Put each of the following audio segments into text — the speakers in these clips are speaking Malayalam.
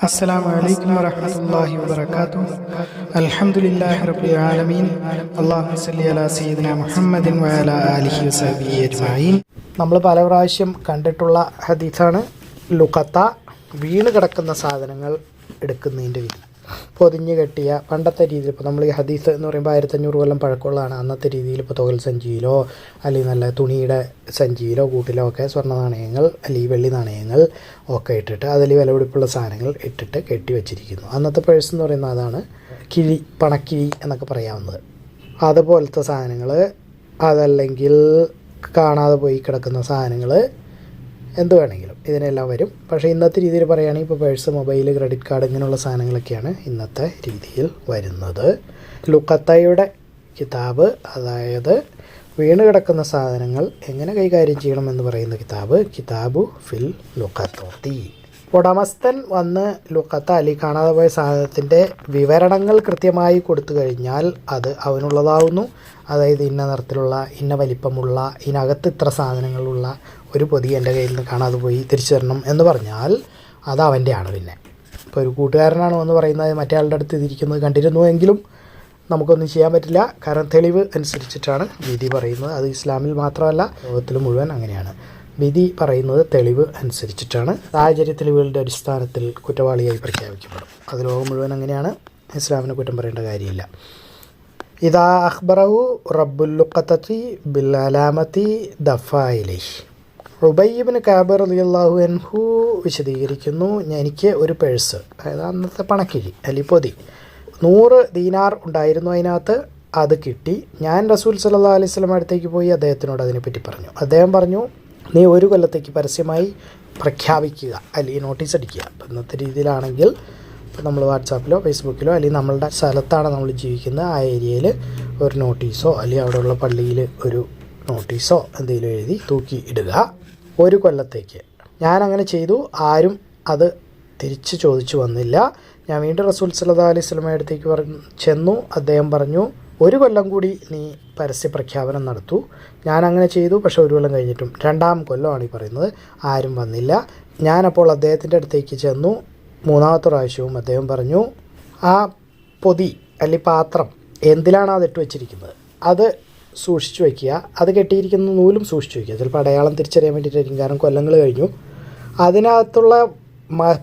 السلام عليكم ورحمة الله وبركاته الحمد لله رب العالمين اللهم صل على سيدنا محمد وعلى آله وصحبه أجمعين. നമ്മൾ പല പ്രാവശ്യം കണ്ടിട്ടുള്ള ഹദീസാണ് ലുഖത്ത, വീണ് കിടക്കുന്ന സാധനങ്ങൾ എടുക്കുന്നതിൻ്റെ വിധി. പൊതിഞ്ഞ് കെട്ടിയ പണ്ടത്തെ രീതിയിൽ, ഇപ്പോൾ നമ്മൾ ഈ ഹദീസ് എന്ന് പറയുമ്പോൾ 1500 കൊല്ലം പഴക്കമുള്ളതാണ്. അന്നത്തെ രീതിയിൽ ഇപ്പോൾ തുകൽ സഞ്ചിയിലോ അല്ലെങ്കിൽ നല്ല തുണിയുടെ സഞ്ചിയിലോ കൂട്ടിലോ ഒക്കെ സ്വർണ്ണ നാണയങ്ങൾ അല്ലെങ്കിൽ വെള്ളി നാണയങ്ങൾ ഒക്കെ ഇട്ടിട്ട് അതിൽ വിലപിടിപ്പുള്ള സാധനങ്ങൾ ഇട്ടിട്ട് കെട്ടി വെച്ചിരിക്കുന്നു. അന്നത്തെ പേഴ്സ് എന്ന് പറയുന്നത് അതാണ് കിഴി, പണക്കിഴി എന്നൊക്കെ പറയാവുന്നത്. അതുപോലത്തെ സാധനങ്ങൾ, അതല്ലെങ്കിൽ കാണാതെ പോയി കിടക്കുന്ന സാധനങ്ങൾ, എന്ത് വേണമെങ്കിലും ഇതിനെല്ലാം വരും. പക്ഷേ ഇന്നത്തെ രീതിയിൽ പറയുകയാണെങ്കിൽ ഇപ്പോൾ പേഴ്സ്, മൊബൈൽ, ക്രെഡിറ്റ് കാർഡ് ഇങ്ങനെയുള്ള സാധനങ്ങളൊക്കെയാണ് ഇന്നത്തെ രീതിയിൽ വരുന്നത്. ലുഖത്തയുടെ കിതാബ്, അതായത് വീണ് കിടക്കുന്ന സാധനങ്ങൾ എങ്ങനെ കൈകാര്യം ചെയ്യണമെന്ന് പറയുന്ന കിതാബു ഫിൽ ലുഖത്തി. ഉടമസ്ഥൻ വന്ന് ലുഖത്ത അല്ലെങ്കിൽ കാണാതെ പോയ സാധനത്തിൻ്റെ വിവരണങ്ങൾ കൃത്യമായി കൊടുത്തു കഴിഞ്ഞാൽ അത് അവനുള്ളതാവുന്നു. അതായത് ഇന്ന നിറത്തിലുള്ള, ഇന്ന വലിപ്പമുള്ള, ഇതിനകത്ത് ഇത്ര സാധനങ്ങളുള്ള ഒരു പൊതി എൻ്റെ കയ്യിൽ നിന്ന് കാണാതെ പോയി തിരിച്ചു തരണം എന്ന് പറഞ്ഞാൽ അത് അവൻ്റെയാണ്. പിന്നെ ഇപ്പോൾ ഒരു കൂട്ടുകാരനാണ് എന്ന് പറയുന്നത് മറ്റേ ആളുടെ അടുത്ത് ഇതിരിക്കുന്നത് കണ്ടിരുന്നുവെങ്കിലും നമുക്കൊന്നും ചെയ്യാൻ പറ്റില്ല. കാരണം തെളിവ് അനുസരിച്ചിട്ടാണ് വിധി പറയുന്നത്. അത് ഇസ്ലാമിൽ മാത്രമല്ല, ലോകത്തിൽ മുഴുവൻ അങ്ങനെയാണ്. വിധി പറയുന്നത് തെളിവ് അനുസരിച്ചിട്ടാണ്. സാഹചര്യ തെളിവുകളുടെ അടിസ്ഥാനത്തിൽ കുറ്റവാളിയായി പ്രഖ്യാപിക്കപ്പെടും. അത് ലോകം മുഴുവൻ അങ്ങനെയാണ്. ഇസ്ലാമിനെ കുറ്റം പറയേണ്ട കാര്യമില്ല. ഇദാ അഖ്ബറഹു റബ്ബുൽ ലുഖത്തത്തി ബിൽ അലാമത്തി ദഫായിലൈഹി. ഉബയ്യ് ഇബ്നു കഅബ് റളിയല്ലാഹു അൻഹു വിശദീകരിക്കുന്നു, എനിക്ക് ഒരു പേഴ്സ്, അതായത് അന്നത്തെ പണക്കിഴി അല്ലെങ്കിൽ പൊതി, 100 ദീനാർ ഉണ്ടായിരുന്നു അതിനകത്ത്. അത് കിട്ടി. ഞാൻ റസൂൽ സല്ലല്ലാഹു അലൈഹി വസല്ലം അടുത്തേക്ക് പോയി അദ്ദേഹത്തിനോട് അതിനെപ്പറ്റി പറഞ്ഞു. അദ്ദേഹം പറഞ്ഞു, നീ 1 കൊല്ലത്തേക്ക് പരസ്യമായി പ്രഖ്യാപിക്കുക അല്ലെങ്കിൽ നോട്ടീസ് അടിക്കുക. അപ്പം ഇന്നത്തെ രീതിയിലാണെങ്കിൽ ഇപ്പോൾ നമ്മൾ വാട്സാപ്പിലോ ഫേസ്ബുക്കിലോ അല്ലെങ്കിൽ നമ്മളുടെ സ്ഥലത്താണ് നമ്മൾ ജീവിക്കുന്നത് ആ ഏരിയയിൽ ഒരു നോട്ടീസോ അല്ലെങ്കിൽ അവിടെയുള്ള പള്ളിയിൽ ഒരു നോട്ടീസോ എന്തെങ്കിലും എഴുതി തൂക്കി ഇടുക 1 കൊല്ലത്തേക്ക്. ഞാനങ്ങനെ ചെയ്തു. ആരും അത് തിരിച്ച് ചോദിച്ചു വന്നില്ല. ഞാൻ വീണ്ടും റസൂൽ സല്ലല്ലാഹു അലൈഹി വസല്ലമയുടെ അടുത്തേക്ക് ചെന്നു. അദ്ദേഹം പറഞ്ഞു, 1 കൊല്ലം കൂടി നീ പരസ്യ പ്രഖ്യാപനം നടത്തൂ. ഞാനങ്ങനെ ചെയ്തു. പക്ഷേ 1 കൊല്ലം കഴിഞ്ഞിട്ടും 2-ാം കൊല്ലമാണ് ഈ പറയുന്നത്, ആരും വന്നില്ല. ഞാനപ്പോൾ അദ്ദേഹത്തിൻ്റെ അടുത്തേക്ക് ചെന്നു. 3-ാമത്തെ പ്രാവശ്യവും അദ്ദേഹം പറഞ്ഞു, ആ പൊതി അല്ലെങ്കിൽ പാത്രം എന്തിലാണ് അതിട്ട് വെച്ചിരിക്കുന്നത് അത് സൂക്ഷിച്ചു വയ്ക്കുക. അത് കെട്ടിയിരിക്കുന്ന നൂലും സൂക്ഷിച്ചു വയ്ക്കുക. ചിലപ്പോൾ അടയാളം തിരിച്ചറിയാൻ വേണ്ടിയിട്ടായിരിക്കും, കാരണം കൊല്ലങ്ങൾ കഴിഞ്ഞു. അതിനകത്തുള്ള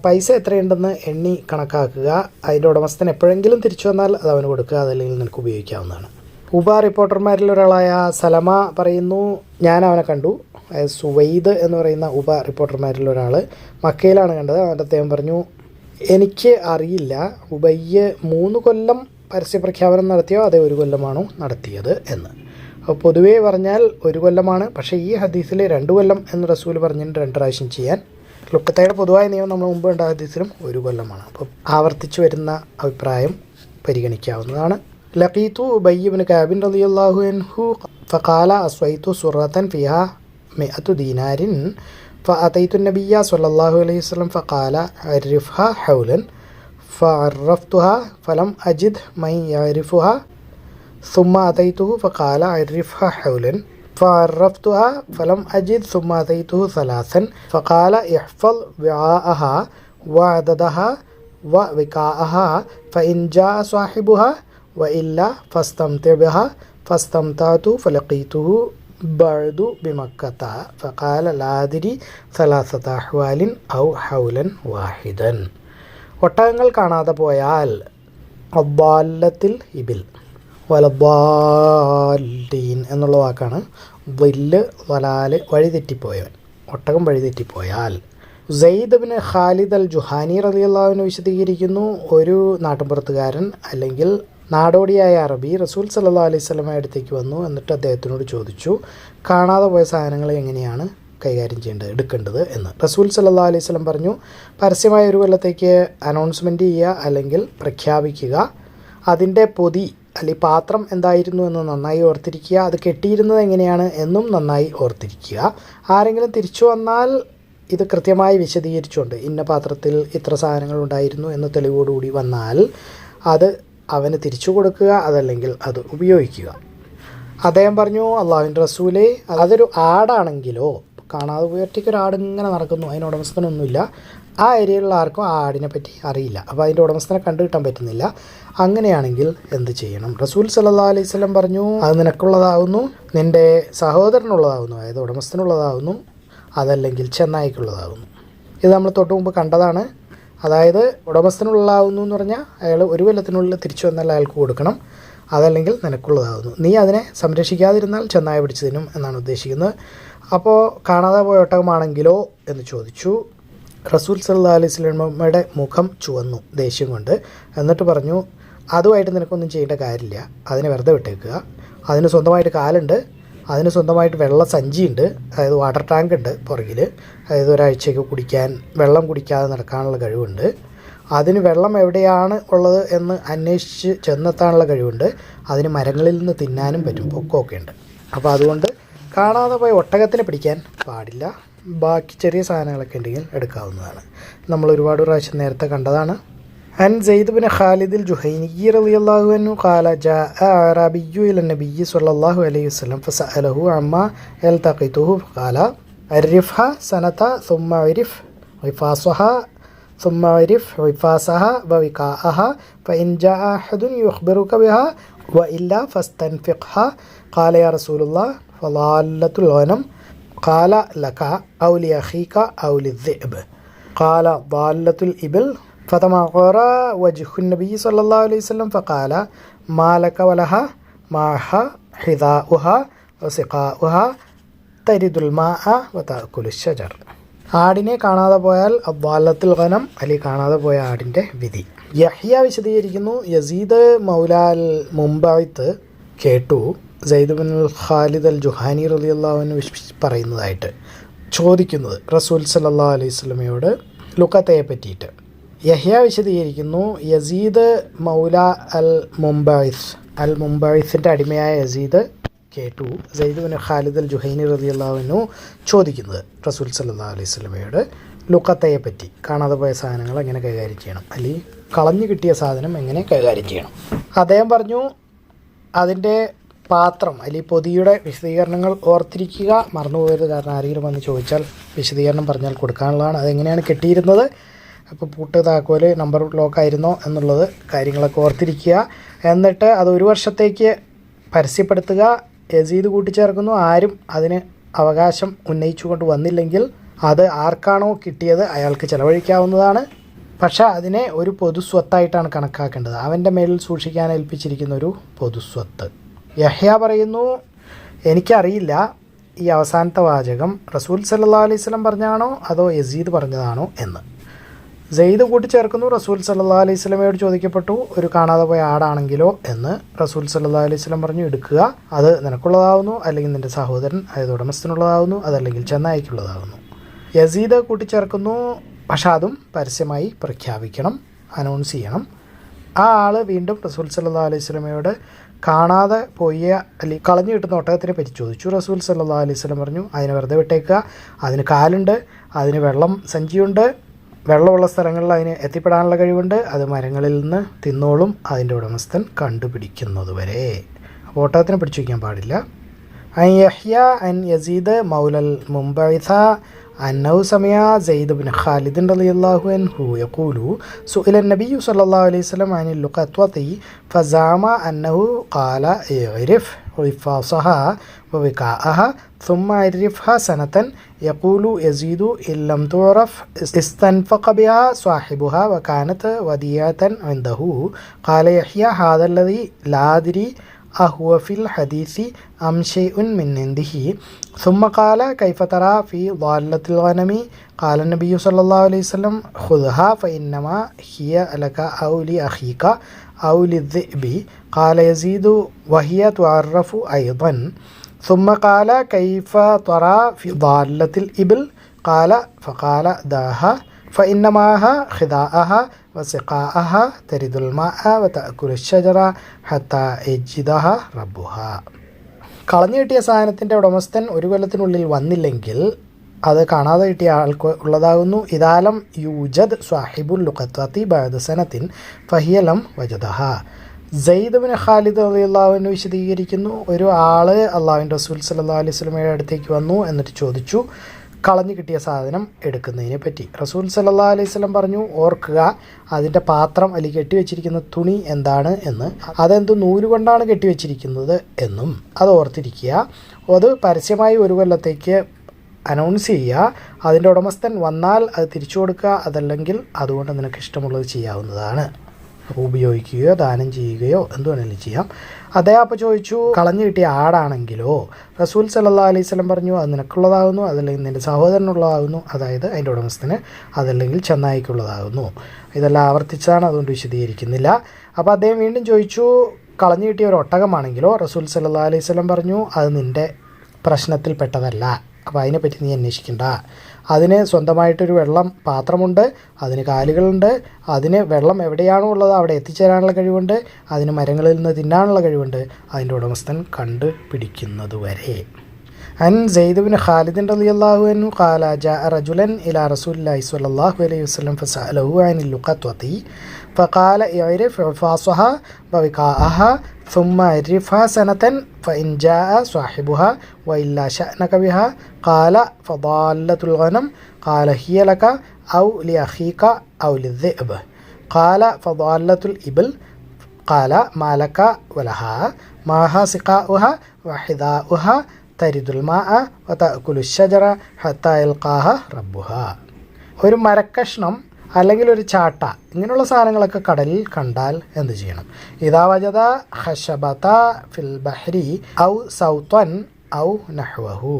പൈസ എത്രയുണ്ടെന്ന് എണ്ണി കണക്കാക്കുക. അതിൻ്റെ ഉടമസ്ഥൻ എപ്പോഴെങ്കിലും തിരിച്ചു വന്നാൽ അത് അവന് കൊടുക്കുക, അതല്ലെങ്കിൽ നിനക്ക് ഉപയോഗിക്കാവുന്നതാണ്. റിപ്പോർട്ടർമാരിൽ ഒരാളായ സലമ പറയുന്നു, ഞാൻ അവനെ കണ്ടു. സുവൈദ് എന്ന് പറയുന്ന റിപ്പോർട്ടർമാരിൽ ഒരാൾ മക്കയിലാണ് കണ്ടത്. അവൻ്റെ അദ്ദേഹം പറഞ്ഞു, എനിക്ക് അറിയില്ല ഉബയ്യ് 3 കൊല്ലം പരസ്യപ്രഖ്യാപനം നടത്തിയോ അതേ 1 കൊല്ലമാണോ നടത്തിയത് എന്ന്. അപ്പോൾ പൊതുവേ പറഞ്ഞാൽ 1 കൊല്ലമാണ്. പക്ഷേ ഈ ഹദീസിൽ 2 കൊല്ലം എന്ന് റസൂൽ പറഞ്ഞിട്ട് 2 പ്രാവശ്യം ചെയ്യാൻ. ലുഖത്തയുടെ പൊതുവായ നിയമം നമ്മൾ മുമ്പ് കണ്ട ഹദീസിലും 1 കൊല്ലമാണ്. അപ്പോൾ ആവർത്തിച്ചു വരുന്ന അഭിപ്രായം പരിഗണിക്കാവുന്നതാണ്. ലഖീതു ഉബയ്യ് ഇബ്നു കഅബ് റളിയല്ലാഹു അൻഹു ഫഖാല അസ്വൈതു സുറത്തൻ ഫിഹാ 100 ദീനാരിൻ فأتيت النبي صلى الله عليه وسلم فقال عرفها حولا فعرفتها فلم أجد من يعرفها ثم أتيته فقال عرفها حولا فعرفتها فلم أجد ثم أتيته 3 فقال احفظ وعاءها وعددها ووكاءها فإن جاء صاحبها وإلا فاستمتع بها فاستمتعت فلقيته بعد بمكة فقال لا أدري 3 أحوال أو حولا واحدا. ഒട്ടകങ്ങൾ കാണാതെ പോയാൽ അബ്ബാലത്തിൽ ഇബിൽ വലബ്ബാലീൻ എന്നുള്ള വാക്കാണ്. വില്ല് വലാല് വഴിതെറ്റിപ്പോയവൻ, ഒട്ടകം വഴിതെറ്റിപ്പോയാൽ. സെയ്ദ് ഇബ്നു ഖാലിദ് അൽ ജുഹാനി റളിയല്ലാഹു അൻഹു വിശദീകരിക്കുന്നു, ഒരു നാട്ടുമ്പുറത്തുകാരൻ അല്ലെങ്കിൽ നാടോടിയായ അറബി റസൂൽ സല്ലല്ലാഹു അലൈഹി വസല്ലമയുടെ അടുത്തേക്ക് വന്നു. എന്നിട്ട് അദ്ദേഹത്തിനോട് ചോദിച്ചു, കാണാതെ പോയ സാധനങ്ങൾ എങ്ങനെയാണ് കൈകാര്യം ചെയ്യേണ്ടത്, എടുക്കേണ്ടത് എന്ന്. റസൂൽ സല്ലല്ലാഹു അലൈഹി വസല്ലം പറഞ്ഞു, പരസ്യമായ 1 കൊല്ലത്തേക്ക് അനൗൺസ്മെൻറ്റ് ചെയ്യുക അല്ലെങ്കിൽ പ്രഖ്യാപിക്കുക. അതിൻ്റെ പൊതി അല്ലെങ്കിൽ പാത്രം എന്തായിരുന്നു എന്ന് നന്നായി ഓർത്തിരിക്കുക. അത് കെട്ടിയിരുന്നത് എങ്ങനെയാണ് എന്നും നന്നായി ഓർത്തിരിക്കുക. ആരെങ്കിലും തിരിച്ചു വന്നാൽ ഇത് കൃത്യമായി വിശദീകരിച്ചുകൊണ്ട് ഇന്ന പാത്രത്തിൽ ഇത്ര സാധനങ്ങൾ ഉണ്ടായിരുന്നു എന്ന് തെളിവോടുകൂടി വന്നാൽ അത് അവന് തിരിച്ചു കൊടുക്കുക, അതല്ലെങ്കിൽ അത് ഉപയോഗിക്കുക. അദ്ദേഹം പറഞ്ഞു, അള്ളാഹുവിൻ്റെ റസൂലേ, അതൊരു ആടാണെങ്കിലോ, കാണാതെ പോയി ഒറ്റയ്ക്ക് ഒരു ആട് ഇങ്ങനെ നടക്കുന്നു, അതിന് ഉടമസ്ഥനൊന്നുമില്ല, ആ ഏരിയയിലുള്ള ആർക്കും ആ ആടിനെ പറ്റി അറിയില്ല. അപ്പോൾ അതിൻ്റെ ഉടമസ്ഥനെ കണ്ടു കിട്ടാൻ പറ്റുന്നില്ല. അങ്ങനെയാണെങ്കിൽ എന്ത് ചെയ്യണം? റസൂൽ സല്ലല്ലാഹു അലൈഹി വസല്ലം പറഞ്ഞു, അത് നിനക്കുള്ളതാവുന്നു, നിൻ്റെ സഹോദരനുള്ളതാവുന്നു, അതായത് ഉടമസ്ഥനുള്ളതാവുന്നു, അതല്ലെങ്കിൽ ചെന്നായിക്കുള്ളതാവുന്നു. ഇത് നമ്മൾ തൊട്ട് മുമ്പ് കണ്ടതാണ്. അതായത് ഉടമസ്ഥനുള്ളതാവുന്നു എന്ന് പറഞ്ഞാൽ അയാൾ ഒരു കൊല്ലത്തിനുള്ളിൽ തിരിച്ചു വന്നാൽ അയാൾക്ക് കൊടുക്കണം, അതല്ലെങ്കിൽ നിനക്കുള്ളതാവുന്നു. നീ അതിനെ സംരക്ഷിക്കാതിരുന്നാൽ ചെന്നായ പിടിച്ചു തിന്നും എന്നാണ് ഉദ്ദേശിക്കുന്നത്. അപ്പോൾ കാണാതെ പോയ ഒട്ടകമാണെങ്കിലോ എന്ന് ചോദിച്ചു. റസൂൽ സല്ലല്ലാഹു അലൈഹി വസല്ലമയുടെ മുഖം ചുവന്നു ദേഷ്യം കൊണ്ട്. എന്നിട്ട് പറഞ്ഞു, അതുമായിട്ട് നിനക്കൊന്നും ചെയ്യേണ്ട കാര്യമില്ല, അതിനെ വെറുതെ വിട്ടേക്കുക. അതിന് സ്വന്തമായിട്ട് കാലുണ്ട്, അതിന് സ്വന്തമായിട്ട് വെള്ള സഞ്ചിയുണ്ട്, അതായത് വാട്ടർ ടാങ്ക് ഉണ്ട് പുറകിൽ, അതായത് ഒരാഴ്ചയ്ക്ക് കുടിക്കാൻ വെള്ളം കുടിക്കാതെ നടക്കാനുള്ള കഴിവുണ്ട്. അതിന് വെള്ളം എവിടെയാണ് ഉള്ളത് എന്ന് അന്വേഷിച്ച് ചെന്നെത്താനുള്ള കഴിവുണ്ട്. അതിന് മരങ്ങളിൽ നിന്ന് തിന്നാനും പറ്റും, പൊക്കമൊക്കെ ഉണ്ട്. അപ്പോൾ അതുകൊണ്ട് കാണാതെ പോയ ഒട്ടകത്തിനെ പിടിക്കാൻ പാടില്ല. ബാക്കി ചെറിയ സാധനങ്ങളൊക്കെ ഉണ്ടെങ്കിൽ എടുക്കാവുന്നതാണ്. നമ്മൾ ഒരുപാട് പ്രാവശ്യം നേരത്തെ കണ്ടതാണ്. عن زيد بن خالد الجهيني رضي الله عنه قال جاء أعرابي إلى النبي صلى الله عليه وسلم فسأله عما يلتقطه فقال عرفها سنة ثم عرف غفاصها ثم عرف عفاسها ووكاءها فإن جاء أحد يخبرك بها وإلا فاستنفقها. قال يا رسول الله فضالة الغنم؟ قال لك أو لأخيك أو للذئب؟ قال ضالة الإبل. فتمغر وجه النبي صلى الله عليه وسلم فقال ما لك ولها معها حذاؤها وسقاؤها ترد الماء وتأكل الشجر. ആടിനെ കാണാതെ പോയാൽ അദ്വാലത്തുൽ ഗനം, അല്ലെങ്കിൽ കാണാതെ പോയ ആടിൻ്റെ വിധി. യഹ്യ വിശദീകരിക്കുന്നു, യസീദ് മൗലാൽ മുംബൈത്ത് കേട്ടു സയ്യിദ് ബിൻ ഖാലിദ് അൽ ജുഹാനി റളിയല്ലാഹു അൻഹു പറയുന്നതായിട്ട്, ചോദിക്കുന്നത് റസൂൽ സല്ലല്ലാഹു അലൈഹി വസല്ലമയോട് ലുഖത്തയെ പറ്റിയിട്ട്. യഹ്യ വിശദീകരിക്കുന്നു, യസീദ് മൗല അൽ മുംബൈസിൻ്റെ അടിമയായ യസീദ് കേട്ടു സയ്യിദ് ബിൻ ഖാലിദ് അൽ ജുഹൈനി റളിയല്ലാഹു അൻഹു ചോദിക്കുന്നത് റസൂൽ സല്ലല്ലാഹു അലൈഹി വസല്ലമയോട് ലുഖത്തയെ പറ്റി, കാണാതെ പോയ സാധനങ്ങൾ എങ്ങനെ കൈകാര്യം ചെയ്യണം, അല്ലെങ്കിൽ കളഞ്ഞു കിട്ടിയ സാധനം എങ്ങനെ കൈകാര്യം ചെയ്യണം. അദ്ദേഹം പറഞ്ഞു, അതിൻ്റെ പാത്രം അല്ലെങ്കിൽ പൊതിയുടെ വിശദീകരണങ്ങൾ ഓർത്തിരിക്കുക, മറന്നുപോയത്. കാരണം ആരെങ്കിലും വന്ന് ചോദിച്ചാൽ വിശദീകരണം പറഞ്ഞാൽ കൊടുക്കാനുള്ളതാണ്. അതെങ്ങനെയാണ് കെട്ടിയിരുന്നത്, അപ്പോൾ പൂട്ട്, താക്കോല്, നമ്പർ ലോക്കായിരുന്നോ എന്നുള്ളത് കാര്യങ്ങളൊക്കെ ഓർത്തിരിക്കുക. എന്നിട്ട് അത് 1 വർഷത്തേക്ക് പരസ്യപ്പെടുത്തുക. യസീദ് കൂട്ടിച്ചേർക്കുന്നു, ആരും അതിന് അവകാശം ഉന്നയിച്ചുകൊണ്ട് വന്നില്ലെങ്കിൽ അത് ആർക്കാണോ കിട്ടിയത് അയാൾക്ക് ചെലവഴിക്കാവുന്നതാണ്. പക്ഷേ അതിനെ ഒരു പൊതുസ്വത്തായിട്ടാണ് കണക്കാക്കേണ്ടത്, അവൻ്റെ മേലിൽ സൂക്ഷിക്കാൻ ഏൽപ്പിച്ചിരിക്കുന്ന ഒരു പൊതുസ്വത്ത്. യഹ്യ പറയുന്നു, എനിക്കറിയില്ല ഈ അവസാനത്തെ വാചകം റസൂൽ സല്ലല്ലാഹു അലൈഹി വസല്ലം പറഞ്ഞാണോ അതോ യസീദ് പറഞ്ഞതാണോ എന്ന്. സെയ്ദ് കൂട്ടിച്ചേർക്കുന്നു, റസൂൽ സല്ലല്ലാഹു അലൈഹി വസല്ലമയോട് ചോദിക്കപ്പെട്ടു, ഒരു കാണാതെ പോയ ആടാണെങ്കിലോ എന്ന്. റസൂൽ സല്ലല്ലാഹു അലൈഹി വസല്ലം പറഞ്ഞു, എടുക്കുക, അത് നിനക്കുള്ളതാവുന്നു, അല്ലെങ്കിൽ നിൻ്റെ സഹോദരൻ അതായത് ഉടമസ്ഥനുള്ളതാവുന്നു, അതല്ലെങ്കിൽ ചെന്നായിക്കുള്ളതാവുന്നു. യസീദ് കൂട്ടിച്ചേർക്കുന്നു, പക്ഷെ അതും പരസ്യമായി പ്രഖ്യാപിക്കണം, അനൗൺസ് ചെയ്യണം. ആ ആൾ വീണ്ടും റസൂൽ സല്ലല്ലാഹു അലൈഹി വസല്ലമയോട് കാണാതെ പോയ അല്ലെങ്കിൽ കളഞ്ഞു കിട്ടുന്ന ഒട്ടകത്തിനെ പറ്റി ചോദിച്ചു. റസൂൽ സല്ലല്ലാഹു അലൈഹി വസല്ലം പറഞ്ഞു, അതിനെ വെറുതെ വിട്ടേക്കുക, അതിന് കാലുണ്ട്, അതിന് വെള്ളം സഞ്ചിയുണ്ട്, വെള്ളമുള്ള സ്ഥലങ്ങളിൽ അതിന് എത്തിപ്പെടാനുള്ള കഴിവുണ്ട്, അത് മരങ്ങളിൽ നിന്ന് തിന്നോളും അതിൻ്റെ ഉടമസ്ഥൻ കണ്ടുപിടിക്കുന്നതുവരെ. അപ്പോൾ ഒട്ടകത്തിനെ പിടിച്ചു വയ്ക്കാൻ പാടില്ല. അൻ യഹ്യ അൻ യസീദ് മൗലൽ മുംബൈസ أنه سمع زيد بن خالد رضي الله عنه يقول سئل النبي صلى الله عليه وسلم عن اللقطة فزعم أنه قال اعرف رفاصها ووكاءها ثم عرفها سنة. يقول يزيد إن لم تعرف استنفق بها صاحبها وكانت وديعة عنده. قال يحيى هذا الذي لا أدري أهو في الحديث أم شيء من عنده. ثم قال كيف ترى في ضالة الغنم؟ قال النبي صلى الله عليه وسلم خذها فإنما هي لك أو لأخيك أو للذئب. قال يزيد وهي تعرف أيضا. ثم قال كيف ترى في ضالة الإبل؟ قال فقال داها فإن معها خذاءها وسقاءها ترد الماء وتأكل الشجر حتى يجدها ربها. കളഞ്ഞു കിട്ടിയ സാധനത്തിൻ്റെ ഉടമസ്ഥൻ 1 കൊല്ലത്തിനുള്ളിൽ വന്നില്ലെങ്കിൽ അത് കാണാതെ കിട്ടിയ ആൾക്ക് ഉള്ളതാകുന്നു. ഇദാലം യൂജദ് സ്വാഹിബുൽ ലുഖത്തത്തി ബഅദ സനത്തിൻ ഫഹിയലം വജദഹ. സെയ്ദ് ബിൻ ഖാലിദ് റളിയല്ലാഹു അൻഹു വിശദീകരിക്കുന്നു, ഒരു ആൾ അള്ളാഹുവിൻ്റെ റസൂൽ സല്ലല്ലാഹു അലൈഹി വസല്ലമയുടെ അടുത്തേക്ക് വന്നു, എന്നിട്ട് ചോദിച്ചു, കളഞ്ഞു കിട്ടിയ സാധനം എടുക്കുന്നതിനെ പറ്റി. റസൂൽ സല്ലല്ലാഹു അലൈഹി വസല്ലം പറഞ്ഞു, ഓർക്കുക അതിൻ്റെ പാത്രം അല്ലെങ്കിൽ കെട്ടിവെച്ചിരിക്കുന്ന തുണി എന്താണ് എന്ന്, അതെന്ത് നൂലുകൊണ്ടാണ് കെട്ടിവെച്ചിരിക്കുന്നത് എന്നും അത് ഓർത്തിരിക്കുക. അത് പരസ്യമായി ഒരു കൊല്ലത്തേക്ക് അനൗൺസ് ചെയ്യുക. അതിൻ്റെ ഉടമസ്ഥൻ വന്നാൽ അത് തിരിച്ചു കൊടുക്കുക. അതല്ലെങ്കിൽ അതുകൊണ്ട് നിനക്ക് ഇഷ്ടമുള്ളത് ചെയ്യാവുന്നതാണ്. ഉപയോഗിക്കുകയോ ദാനം ചെയ്യുകയോ എന്ത് വേണമെങ്കിലും ചെയ്യാം. അദ്ദേഹം അപ്പോൾ ചോദിച്ചു, കളഞ്ഞു കിട്ടിയ ആടാണെങ്കിലോ? റസൂൽ സല്ലല്ലാഹു അലൈഹി വസല്ലം പറഞ്ഞു, അത് നിനക്കുള്ളതാകുന്നു, അതല്ലെങ്കിൽ നിൻ്റെ സഹോദരനുള്ളതാകുന്നു, അതായത് അതിൻ്റെ ഉടമസ്ഥന്, അതല്ലെങ്കിൽ ചെന്നായിക്കുള്ളതാകുന്നു. ഇതെല്ലാം ആവർത്തിച്ചാണ്, അതുകൊണ്ട് വിശദീകരിക്കുന്നില്ല. അപ്പോൾ അദ്ദേഹം വീണ്ടും ചോദിച്ചു, കളഞ്ഞു കിട്ടിയ ഒരു ഒട്ടകമാണെങ്കിലോ? റസൂൽ സല്ലല്ലാഹു അലൈഹി വസല്ലം പറഞ്ഞു, അത് നിൻ്റെ പ്രശ്നത്തിൽപ്പെട്ടതല്ല, അപ്പോൾ അതിനെപ്പറ്റി നീ അന്വേഷിക്കണ്ട. അതിന് സ്വന്തമായിട്ടൊരു വെള്ളം പാത്രമുണ്ട്, അതിന് കാലുകളുണ്ട്, അതിന് വെള്ളം എവിടെയാണോ ഉള്ളത് അവിടെ എത്തിച്ചേരാനുള്ള കഴിവുണ്ട്, അതിന് മരങ്ങളിൽ നിന്ന് തിന്നാനുള്ള കഴിവുണ്ട്, അതിൻ്റെ ഉടമസ്ഥൻ കണ്ടുപിടിക്കുന്നതുവരെ. അൻ സെയ്ദ് ബിൻ ഖാലിദ് റളിയല്ലാഹു അൻഹു ഖാല ജാഅ റജുലൻ ഇലാ റസൂലില്ലാഹി സ്വല്ലല്ലാഹു അലൈഹി വസല്ലം ഫസഅലഹു അനിൽ ലുഖത്വതി ഫഖാല ഇഅരിഫ് ഫാസഹ വവികാഅഹ ثم عرفها سنة فإن جاء صاحبها وإلا شأنك بها. قال فضالة الغنم؟ قال هي لك أو لأخيك أو للذئب. قال فضالة الإبل؟ قال ما لك ولها معها سقاؤها وحذاؤها ترد الماء وتأكل الشجر حتى يلقاها ربها. ഒരു മരക്കഷ്ണം അല്ലെങ്കിൽ ഒരു ചാട്ട, ഇങ്ങനെയുള്ള സാധനങ്ങളൊക്കെ കടലിൽ കണ്ടാൽ എന്ത് ചെയ്യണം? ഇദാ വജദ ഖശബത ഫിൽ ബഹ്രി ഔ സൗതൻ ഔ നഹ്വഹു.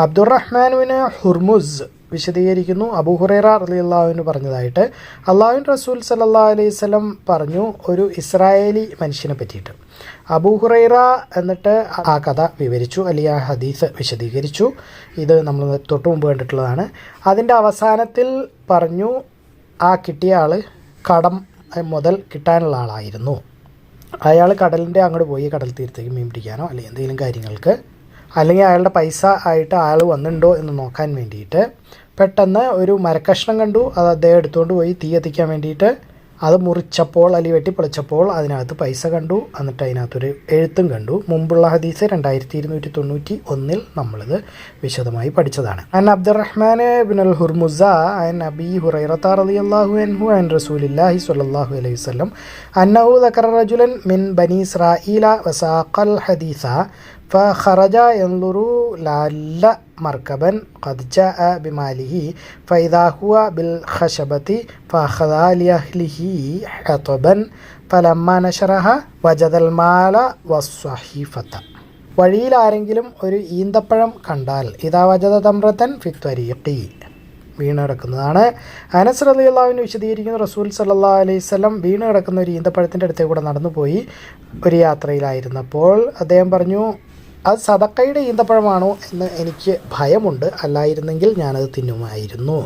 അബ്ദുറഹ്മാൻ ബിൻ ഹുർമുസ് വിശദീകരിക്കുന്നു, അബൂ ഹുറൈറ റളിയല്ലാഹു അൻഹു പറഞ്ഞതായിട്ട്, അല്ലാഹുവിൻ്റെ റസൂൽ സല്ലല്ലാഹു അലൈഹി വസല്ലം പറഞ്ഞു ഒരു ഇസ്രായേലി മനുഷ്യനെ പറ്റിയിട്ട്. അബൂ ഹുറൈറ എന്നിട്ട് ആ കഥ വിവരിച്ചു, അല്ലെങ്കിൽ ആ ഹദീസ് വിശദീകരിച്ചു. ഇത് നമ്മൾ തൊട്ട് മുമ്പ് കണ്ടിട്ടുള്ളതാണ്. അതിൻ്റെ അവസാനത്തിൽ പറഞ്ഞു, ആ കിട്ടിയ ആൾ കടം മുതൽ കിട്ടാനുള്ള ആളായിരുന്നു. അയാൾ കടലിൻ്റെ അങ്ങോട്ട് പോയി, കടൽ തീരത്തേക്ക് മീൻ പിടിക്കാനോ അല്ലെങ്കിൽ എന്തെങ്കിലും കാര്യങ്ങൾക്ക്, അല്ലെങ്കിൽ അയാളുടെ പൈസ ആയിട്ട് ആൾ വന്നിട്ടുണ്ടോ എന്ന് നോക്കാൻ വേണ്ടിയിട്ട് പെട്ടെന്ന് ഒരു മരക്കഷ്ണം കണ്ടു. അത് അദ്ദേഹം എടുത്തുകൊണ്ട് പോയി തീ കത്തിക്കാൻ വേണ്ടിയിട്ട് അത് മുറിച്ചപ്പോൾ അല്ലെങ്കിൽ വെട്ടിപ്പൊളിച്ചപ്പോൾ അതിനകത്ത് പൈസ കണ്ടു. എന്നിട്ട് അതിനകത്തൊരു എഴുത്തും കണ്ടു. മുമ്പുള്ള ഹദീസ് 2291 നമ്മളിത് വിശദമായി പഠിച്ചതാണ്. അൻ അബ്ദുറഹ്മാൻ ബിൻ ഹുർമുസ അൻ അബീ ഹുറൈറ റളിയല്ലാഹു അൻഹു അൻ റസൂലില്ലാഹി സ്വല്ലല്ലാഹു അലൈഹി വസല്ലം അന്നഹു ദക്കറ റജുലൻ മിൻ ബനി ഇസ്രായീല വസാഖൽ ഹദീസ فخرج ينظر لعل مركبا قد جاء بماله فإذا هو بالخشبة فأخذ لأهله حطبا فلما نشرها وجد المال والصحيفة. വഴിയിൽ ആരെങ്കിലും ഒരു ഈന്തപ്പഴം കണ്ടാൽ ഇദാ വജദ തംറതൻ ഫി ത്വരീഖി, വീണ് കിടക്കുന്നതാണ്. അനസ് റളിയല്ലാഹു അൻഹു വിശദീകരിക്കുന്നു, റസൂൽ സല്ലല്ലാഹു അലൈഹി വസല്ലം വീണ് കിടക്കുന്ന ഒരു ഈന്തപ്പഴത്തിൻ്റെ അടുത്തേക്ക് കൂടെ നടന്നു പോയി ഒരു യാത്രയിലായിരുന്നപ്പോൾ അദ്ദേഹം പറഞ്ഞു, അത് സദക്കയുടെ ഈന്തപ്പഴമാണോ എന്ന് എനിക്ക് ഭയമുണ്ട്, അല്ലായിരുന്നെങ്കിൽ ഞാനത് തിന്നുമായിരുന്നു.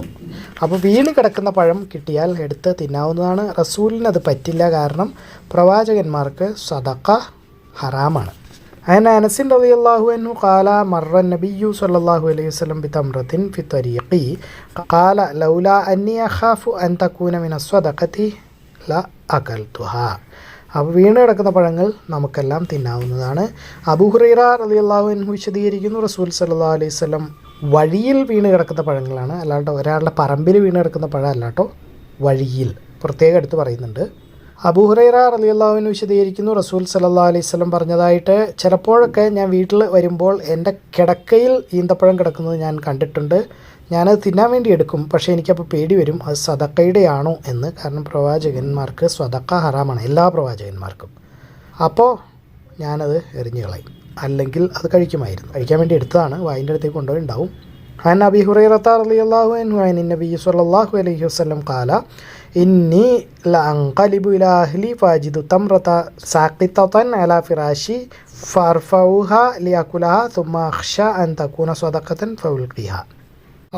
അപ്പോൾ വീണ് കിടക്കുന്ന പഴം കിട്ടിയാൽ എടുത്ത് തിന്നാവുന്നതാണ്. റസൂലിനത് പറ്റില്ല, കാരണം പ്രവാചകന്മാർക്ക് സദക്ക ഹറാമാണ്. അൻ അനസ് റളിയല്ലാഹു അൻഹു ഖാല മറ നബിയ്യു സ്വല്ലല്ലാഹു അലൈഹി വസല്ലം ബിതംറത്തിൻ ഫി ത്വരീഖി ഖാല ലൗലാ അന്നി അഖാഫു അൻ തകൂന മിന സ്വദഖതി ല അകൽതുഹാ. അപ്പോൾ വീണ് കിടക്കുന്ന പഴങ്ങൾ നമുക്കെല്ലാം തിന്നാവുന്നതാണ്. അബൂ ഹുറൈറ റളിയല്ലാഹു അൻഹു വിശദീകരിക്കുന്നു, റസൂൽ സല്ലല്ലാഹു അലൈഹി വസല്ലം വഴിയിൽ വീണ് കിടക്കുന്ന പഴങ്ങളാണ്, അല്ലാണ്ട് ഒരാളുടെ പറമ്പിൽ വീണ് കിടക്കുന്ന പഴം അല്ലാട്ടോ, വഴിയിൽ പ്രത്യേകം എടുത്ത് പറയുന്നുണ്ട്. അബൂ ഹുറൈറ റളിയല്ലാഹു അൻഹു വിശദീകരിക്കുന്നു, റസൂൽ സല്ലല്ലാഹു അലൈഹി വസല്ലം പറഞ്ഞതായിട്ട്, ചിലപ്പോഴൊക്കെ ഞാൻ വീട്ടിൽ വരുമ്പോൾ എൻ്റെ കിടക്കയിൽ ഈന്തപ്പഴം കിടക്കുന്നത് ഞാൻ കണ്ടിട്ടുണ്ട്. ഞാനത് തിന്നാൻ വേണ്ടി എടുക്കും, പക്ഷേ എനിക്കപ്പോൾ പേടി വരും അത് സദക്കയുടെ ആണോ എന്ന്. കാരണം പ്രവാചകന്മാർക്ക് സദക്ക ഹറാമാണ്, എല്ലാ പ്രവാചകന്മാർക്കും. അപ്പോൾ ഞാനത് എറിഞ്ഞു കളയും, അല്ലെങ്കിൽ അത് കഴിക്കുമായിരുന്നു. കഴിക്കാൻ വേണ്ടി എടുത്തതാണ്, വായിൻ്റെ അടുത്തേക്ക് കൊണ്ടുപോയി ഉണ്ടാവും. അൻ അബീ ഹുറൈറ റളിയല്ലാഹു അൻഹു അൻ നബി സ്വല്ലല്ലാഹു അലൈഹി വസല്ലം ഖാല ഇന്നി ലഅൻഖലിബു ഇലാ അഹ്ലി ഫാജിദു തംറത സാഖിതതൻ അലാ ഫിറാശി ഫർഫഉഹാ ലിയകുലഹാ സുമ്മ അഖ്ശ അൻ തകൂന സദഖതൻ ഫഉൽഖിഹാ.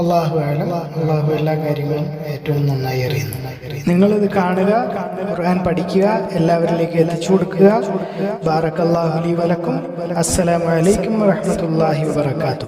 അല്ലാഹു അഅലം. അല്ലാഹു എല്ലാ കാര്യങ്ങളും ഏറ്റവും നന്നായി അറിയുന്നു. നിങ്ങളിത് കാണുക, ഖുർആൻ പഠിക്കുക, എല്ലാവരിലേക്ക് എത്തിച്ചു കൊടുക്കുക. ബാറക്കല്ലാഹു ലി വലക്കും. അസ്സലാമു അലൈക്കും വറഹ്മത്തുള്ളാഹി വബറകാതുഹു.